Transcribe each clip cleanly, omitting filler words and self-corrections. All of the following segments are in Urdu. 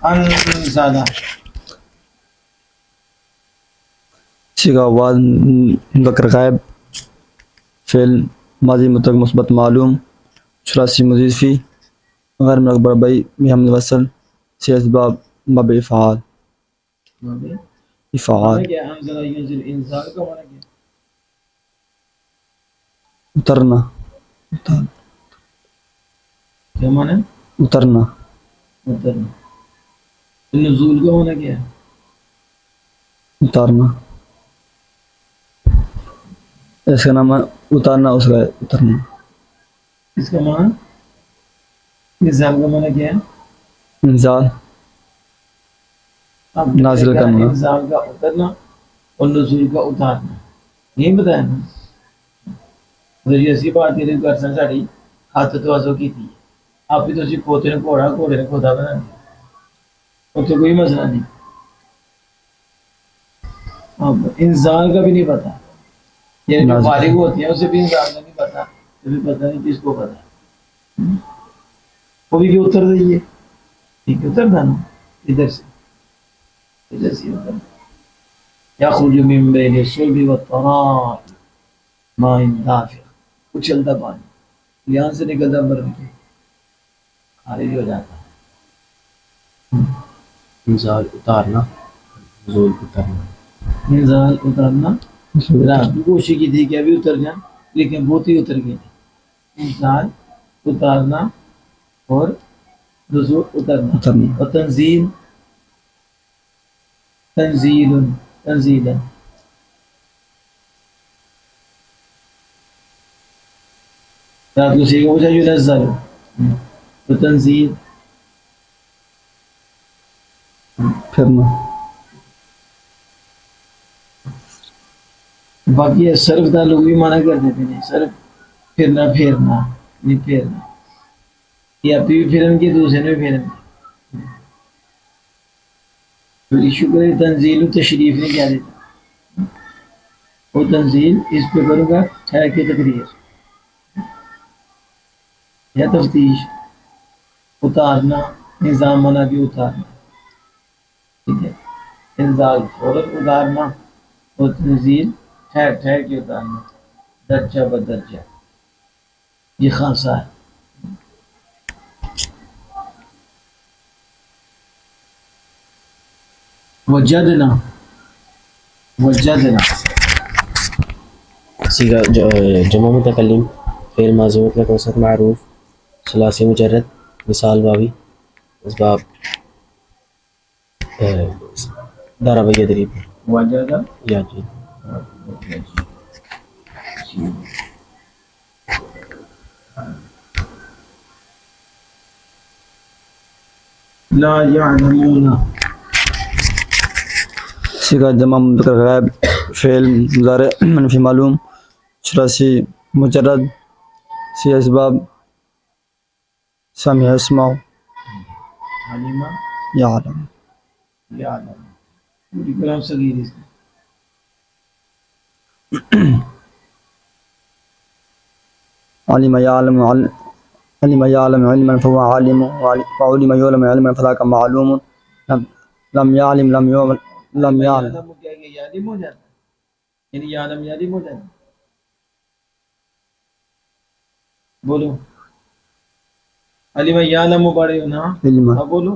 انزل سیگا واز مذکر غائب فعل ماضی مطلق مثبت معلوم ثلاثی مزید فی غیر مرکب بئی بحمد وصل سے اسباب باب افعال افعال معنی کیا ہے؟ انزل ینزل انزال کا معنی کیا ہے؟ اترنا کیا معنی ہے؟ اترنا اترنا. نزول کا معنی کیا ہے؟ اتارنا اس کا نام ہے اتارنا اس کا اترنا اس کا معنی انزال کا معنی کیا ہے؟ انزال اب نازل کرنا. انزال کا اترنا اور نزول کا اتارنا نہیں بتایا نا. جی اسی بات یہ کر سکتے ساری ہاتھ توازو کی تھی آپ بھی تو اسی پوتے نے گھوڑا گھوڑے نے خدا بنا دیا اتنے کوئی مسئلہ نہیں. اب انزال کا بھی نہیں پتا یعنی جو فارغ ہوتی ہیں اسے بھی انزال کا نہیں پتا بھی پتہ نہیں کس کو پتا وہ بھی اتر رہی ہے ٹھیک ہے اتر نا ادھر سے اتر یخرج من بین الصلب والترائب ماء دافق اچھلتا پانی یہاں سے نکلتا مرد کے خارج ہو جاتا ہے. انزال اتارنا نزول اترنا انزال اترنا رات بھی کوشش کی تھی کہ ابھی اتر جائیں لیکن بہت ہی اتر گئی. انزال اتارنا اور نزول اترنا اور تنزیل تنزیلا رات کو سیکھا پوچھا ینزل تو تنزیل پھرنا باقی صرف دا لوگ بھی منع کر دیتے ہیں صرف پھرنا پھیرنا نہیں پھیرنا یا بھی پھرن کے دوسرے نے بھی پھرن کے تو شکر تنزیل و تشریف نے کیا دیتا وہ تنزیل اس پہ کروں گا خیر کی تقریر یا تفتیش اتارنا نظام منا بھی اتارنا ٹھیک ہے. انزال فوراً اتارنا اور تنزیل ٹھہر ٹھہر کے اتارنا درجہ بدرجہ یہ خاصا ہے. وجدنا وجدنا سیگا جمع متکلم فعل ماضی مطلق وسط معروف ثلاثی مجرد مثال واوی اسباب ضرب یضرب وجد یا جی لا يعلمون سیگا جمع مذکر غائب فعل مضارع منفی معلوم ثلاثی مجرد سی اسباب سمع اسمع علم یعلم يعلم پوری کلام صغیر اس میں علم یعلم علم یعلم علما فهو عالم وعلم یعلم علما فذاك معلوم لم یعلم لم یعلم یعلم کیا کہ یعلم ہو جاتا ہے یعنی یعلم یعلم ہو جاتا ہے. بولو علم یعلم پڑھے ہو نا علما اب بولو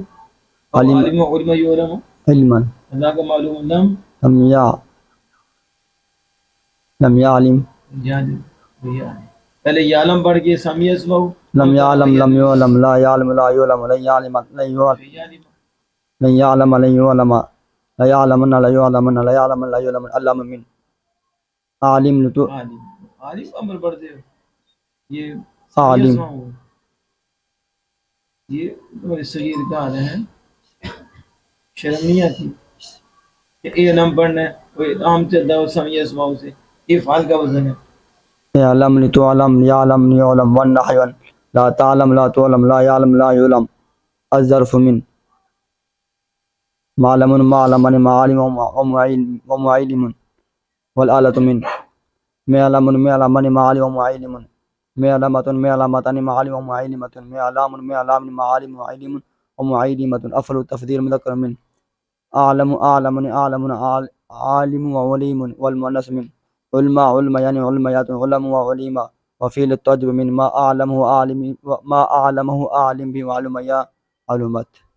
علم علم علم یعلم علما اللہ کا معلوم لم لم یعلم یعلم پہلے یعلم پڑھ کے سمیع اسمہ لم یعلم لم یعلم لا یعلم لا یعلم لن یعلم لن یعلم لن یعلم لن یعلم لا یعلمن لا یعلمن لا یعلمن لا یعلمن علم من عالم تو عالم عالم امر پڑھتے ہو یہ عالم یہ تمہارے صغیر کا حال ہے شرم نہیں آتی کہ علم پڑھنا ہے وہ عام چلتا ہے سمیع اسماؤ سے یہ فعال کا وزن ہے. یعلم لتعلم یعلم یعلم والنحو لا تعلم لا تعلم لا يعلم لا يعلم الظرف من معلم معلمن معالم ومعلم والآلة من معلم معلمن معالم ومعلم معلمة معلمتان معالم ومعلمة معلم معلم معالم ومعلم ومعلمة. أفعل تفضيل مذكر من. أعلم أعلم أعلم عالم وعليم. والمؤنث من. علماء علميان علميات علم وعليما. وفعل التعجب من. ما أعلمه أعلم به معلوم يا معلومات.